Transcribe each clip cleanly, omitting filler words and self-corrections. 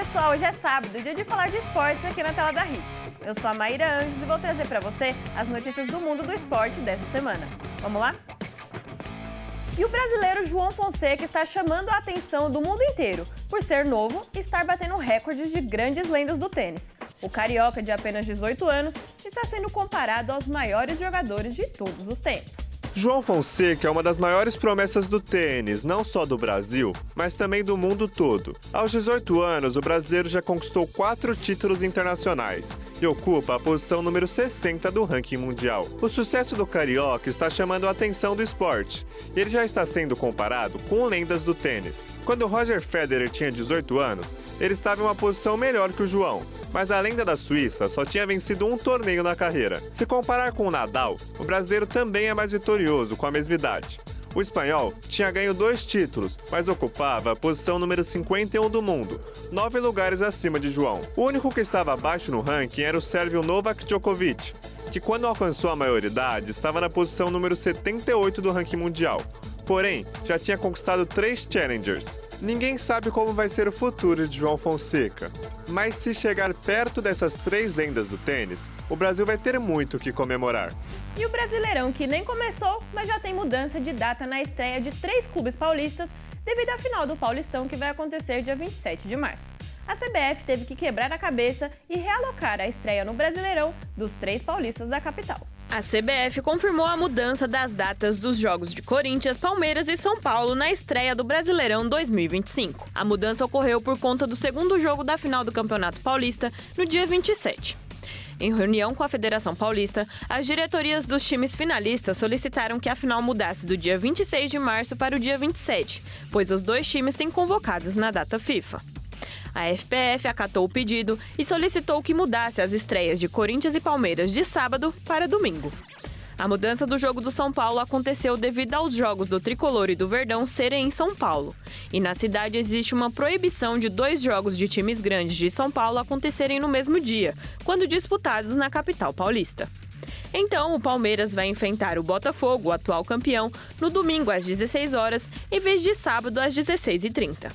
pessoal, hoje é sábado, dia de falar de esportes aqui na tela da HIT. Eu sou a Maíra Anjos e vou trazer para você as notícias do mundo do esporte dessa semana. Vamos lá? E o brasileiro João Fonseca está chamando a atenção do mundo inteiro por ser novo e estar batendo recordes de grandes lendas do tênis. O carioca, de apenas 18 anos, está sendo comparado aos maiores jogadores de todos os tempos. João Fonseca é uma das maiores promessas do tênis, não só do Brasil, mas também do mundo todo. Aos 18 anos, o brasileiro já conquistou 4 títulos internacionais e ocupa a posição número 60 do ranking mundial. O sucesso do carioca está chamando a atenção do esporte. Ele já está sendo comparado com lendas do tênis. Quando Roger Federer tinha 18 anos, ele estava em uma posição melhor que o João, mas a lenda da Suíça só tinha vencido um torneio na carreira. Se comparar com o Nadal, o brasileiro também é mais vitorioso com a mesma idade. O espanhol tinha ganho 2 títulos, mas ocupava a posição número 51 do mundo, 9 lugares acima de João. O único que estava abaixo no ranking era o sérvio Novak Djokovic, que quando alcançou a maioridade estava na posição número 78 do ranking mundial. Porém, já tinha conquistado 3 Challengers. Ninguém sabe como vai ser o futuro de João Fonseca, mas se chegar perto dessas 3 lendas do tênis, o Brasil vai ter muito o que comemorar. E o Brasileirão, que nem começou, mas já tem mudança de data na estreia de 3 clubes paulistas devido à final do Paulistão, que vai acontecer dia 27 de março. A CBF teve que quebrar a cabeça e realocar a estreia no Brasileirão dos 3 paulistas da capital. A CBF confirmou a mudança das datas dos jogos de Corinthians, Palmeiras e São Paulo na estreia do Brasileirão 2025. A mudança ocorreu por conta do segundo jogo da final do Campeonato Paulista, no dia 27. Em reunião com a Federação Paulista, as diretorias dos times finalistas solicitaram que a final mudasse do dia 26 de março para o dia 27, pois os 2 times têm convocados na data FIFA. A FPF acatou o pedido e solicitou que mudasse as estreias de Corinthians e Palmeiras de sábado para domingo. A mudança do jogo do São Paulo aconteceu devido aos jogos do Tricolor e do Verdão serem em São Paulo. E na cidade existe uma proibição de 2 jogos de times grandes de São Paulo acontecerem no mesmo dia, quando disputados na capital paulista. Então, o Palmeiras vai enfrentar o Botafogo, o atual campeão, no domingo às 16 horas, em vez de sábado às 16h30.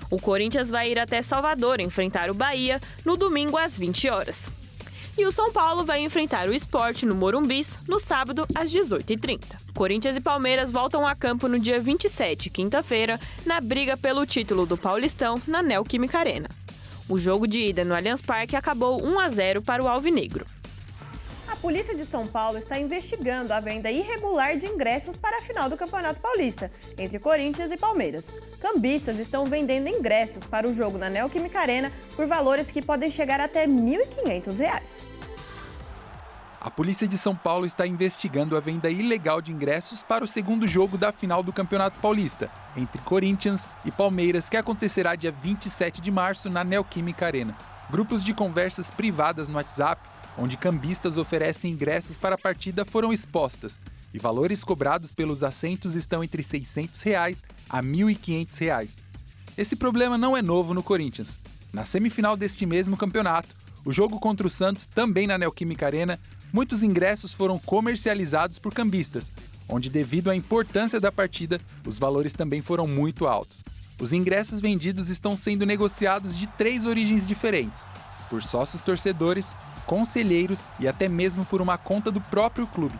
O Corinthians vai ir até Salvador enfrentar o Bahia no domingo às 20 horas. E o São Paulo vai enfrentar o Sport no Morumbis no sábado às 18h30. Corinthians e Palmeiras voltam a campo no dia 27, quinta-feira, na briga pelo título do Paulistão na Neoquímica Arena. O jogo de ida no Allianz Parque acabou 1-0 para o Alvinegro. A Polícia de São Paulo está investigando a venda irregular de ingressos para a final do Campeonato Paulista, entre Corinthians e Palmeiras. Cambistas estão vendendo ingressos para o jogo na Neoquímica Arena por valores que podem chegar até R$ 1.500. A Polícia de São Paulo está investigando a venda ilegal de ingressos para o segundo jogo da final do Campeonato Paulista, entre Corinthians e Palmeiras, que acontecerá dia 27 de março na Neoquímica Arena. Grupos de conversas privadas no WhatsApp, onde cambistas oferecem ingressos para a partida, foram expostas, e valores cobrados pelos assentos estão entre R$ 600 a R$ 1.500. Esse problema não é novo no Corinthians. Na semifinal deste mesmo campeonato, o jogo contra o Santos, também na Neoquímica Arena, muitos ingressos foram comercializados por cambistas, onde, devido à importância da partida, os valores também foram muito altos. Os ingressos vendidos estão sendo negociados de 3 origens diferentes: por sócios torcedores, conselheiros e até mesmo por uma conta do próprio clube.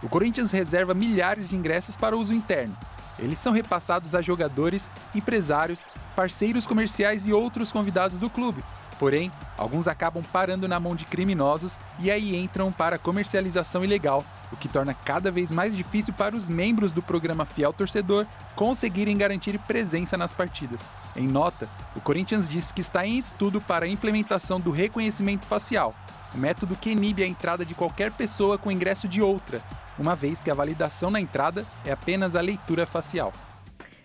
O Corinthians reserva milhares de ingressos para uso interno. Eles são repassados a jogadores, empresários, parceiros comerciais e outros convidados do clube. Porém, alguns acabam parando na mão de criminosos e aí entram para comercialização ilegal, o que torna cada vez mais difícil para os membros do programa Fiel Torcedor conseguirem garantir presença nas partidas. Em nota, o Corinthians disse que está em estudo para a implementação do reconhecimento facial, o método que inibe a entrada de qualquer pessoa com ingresso de outra, uma vez que a validação na entrada é apenas a leitura facial.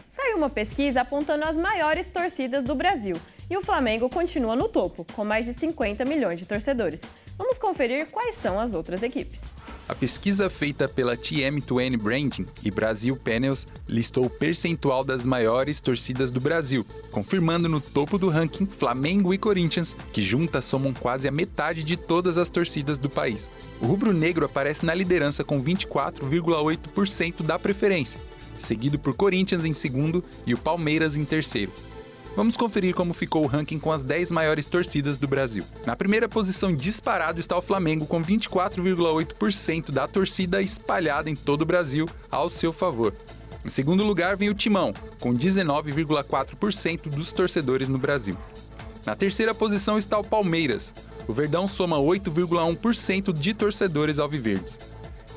Saiu uma pesquisa apontando as maiores torcidas do Brasil e o Flamengo continua no topo, com mais de 50 milhões de torcedores. Vamos conferir quais são as outras equipes. A pesquisa feita pela TM20 Branding e Brasil Panels listou o percentual das maiores torcidas do Brasil, confirmando no topo do ranking Flamengo e Corinthians, que juntas somam quase a metade de todas as torcidas do país. O rubro-negro aparece na liderança com 24,8% da preferência, seguido por Corinthians em segundo e o Palmeiras em terceiro. Vamos conferir como ficou o ranking com as 10 maiores torcidas do Brasil. Na primeira posição disparado está o Flamengo, com 24,8% da torcida espalhada em todo o Brasil ao seu favor. Em segundo lugar vem o Timão, com 19,4% dos torcedores no Brasil. Na terceira posição está o Palmeiras. O Verdão soma 8,1% de torcedores alviverdes.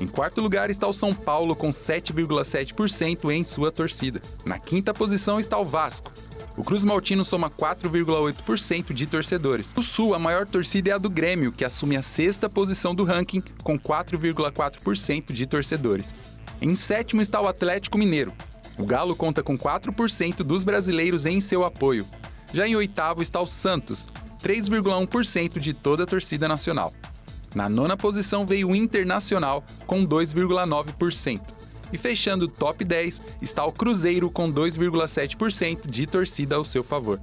Em quarto lugar está o São Paulo, com 7,7% em sua torcida. Na quinta posição está o Vasco. O Cruz Maltino soma 4,8% de torcedores. No Sul, a maior torcida é a do Grêmio, que assume a sexta posição do ranking, com 4,4% de torcedores. Em sétimo está o Atlético Mineiro. O Galo conta com 4% dos brasileiros em seu apoio. Já em oitavo está o Santos, 3,1% de toda a torcida nacional. Na nona posição veio o Internacional, com 2,9%. E fechando o top 10 está o Cruzeiro, com 2,7% de torcida ao seu favor.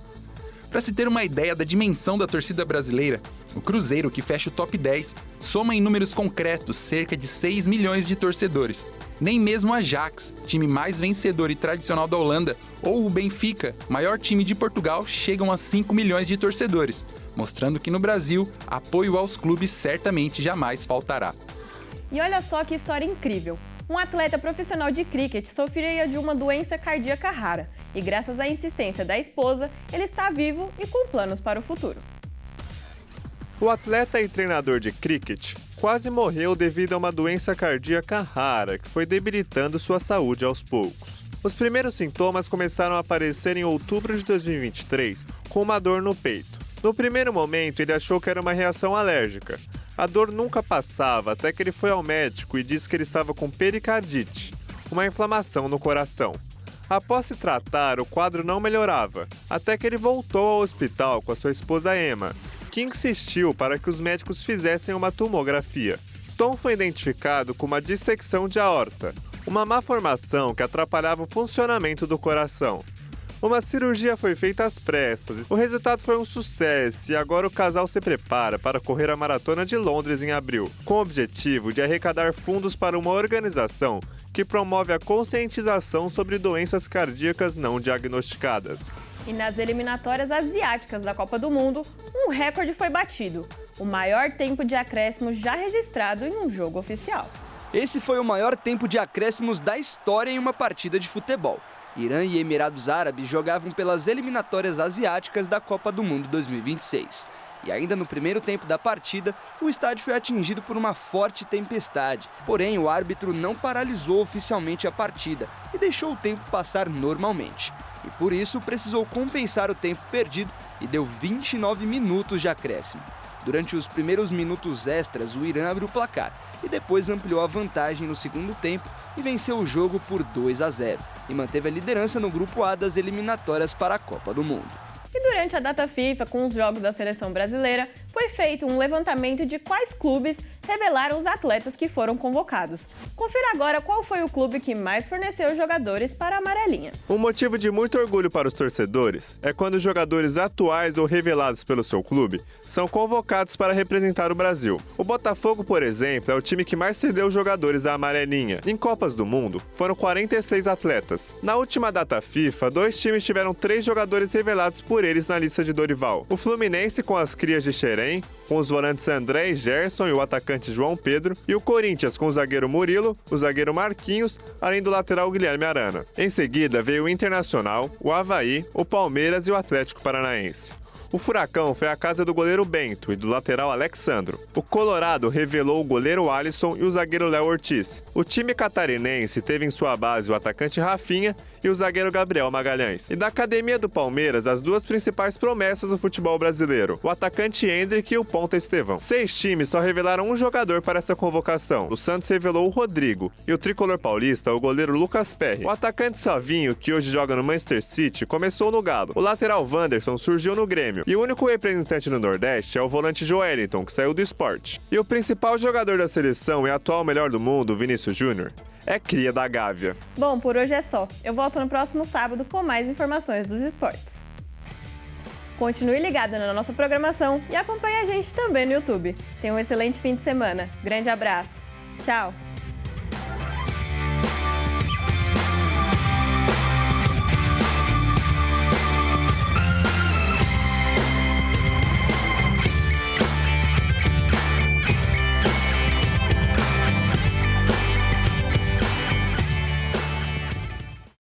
Para se ter uma ideia da dimensão da torcida brasileira, o Cruzeiro, que fecha o top 10, soma em números concretos cerca de 6 milhões de torcedores. Nem mesmo o Ajax, time mais vencedor e tradicional da Holanda, ou o Benfica, maior time de Portugal, chegam a 5 milhões de torcedores, mostrando que no Brasil, apoio aos clubes certamente jamais faltará. E olha só que história incrível! Um atleta profissional de cricket sofria de uma doença cardíaca rara e, graças à insistência da esposa, ele está vivo e com planos para o futuro. O atleta e treinador de cricket quase morreu devido a uma doença cardíaca rara que foi debilitando sua saúde aos poucos. Os primeiros sintomas começaram a aparecer em outubro de 2023, com uma dor no peito. No primeiro momento, ele achou que era uma reação alérgica. A dor nunca passava até que ele foi ao médico e disse que ele estava com pericardite, uma inflamação no coração. Após se tratar, o quadro não melhorava, até que ele voltou ao hospital com a sua esposa Emma, que insistiu para que os médicos fizessem uma tomografia. Tom foi identificado com uma dissecção de aorta, uma má formação que atrapalhava o funcionamento do coração. Uma cirurgia foi feita às pressas. O resultado foi um sucesso e agora o casal se prepara para correr a Maratona de Londres em abril, com o objetivo de arrecadar fundos para uma organização que promove a conscientização sobre doenças cardíacas não diagnosticadas. E nas eliminatórias asiáticas da Copa do Mundo, um recorde foi batido: o maior tempo de acréscimo já registrado em um jogo oficial. Esse foi o maior tempo de acréscimos da história em uma partida de futebol. Irã e Emirados Árabes jogavam pelas eliminatórias asiáticas da Copa do Mundo 2026. E ainda no primeiro tempo da partida, o estádio foi atingido por uma forte tempestade. Porém, o árbitro não paralisou oficialmente a partida e deixou o tempo passar normalmente. E por isso precisou compensar o tempo perdido e deu 29 minutos de acréscimo. Durante os primeiros minutos extras, o Irã abriu o placar e depois ampliou a vantagem no segundo tempo e venceu o jogo por 2-0 e manteve a liderança no grupo A das eliminatórias para a Copa do Mundo. E durante a data FIFA, com os jogos da seleção brasileira, foi feito um levantamento de quais clubes revelaram os atletas que foram convocados. Confira agora qual foi o clube que mais forneceu jogadores para a amarelinha. Um motivo de muito orgulho para os torcedores é quando os jogadores atuais ou revelados pelo seu clube são convocados para representar o Brasil. O Botafogo, por exemplo, é o time que mais cedeu jogadores à amarelinha. Em Copas do Mundo, foram 46 atletas. Na última data FIFA, 2 times tiveram 3 jogadores revelados por eles na lista de Dorival. O Fluminense com as crias de Xerém, com os volantes André e Gerson e o atacante João Pedro, e o Corinthians com o zagueiro Murilo, o zagueiro Marquinhos, além do lateral Guilherme Arana. Em seguida veio o Internacional, o Avaí, o Palmeiras e o Atlético Paranaense. O Furacão foi a casa do goleiro Bento e do lateral Alexandro. O Colorado revelou o goleiro Alisson e o zagueiro Léo Ortiz. O time catarinense teve em sua base o atacante Rafinha e o zagueiro Gabriel Magalhães. E da academia do Palmeiras, as 2 principais promessas do futebol brasileiro, o atacante Hendrick e o ponta Estevão. 6 times só revelaram um jogador para essa convocação. O Santos revelou o Rodrigo e o tricolor paulista, o goleiro Lucas Perry. O atacante Savinho, que hoje joga no Manchester City, começou no Galo. O lateral Wanderson surgiu no Grêmio. E o único representante no Nordeste é o volante Joelinton, que saiu do Sport. E o principal jogador da seleção e atual melhor do mundo, Vinícius Júnior, é cria da Gávea. Bom, por hoje é só. Eu volto no próximo sábado com mais informações dos esportes. Continue ligado na nossa programação e acompanhe a gente também no YouTube. Tenha um excelente fim de semana. Grande abraço. Tchau!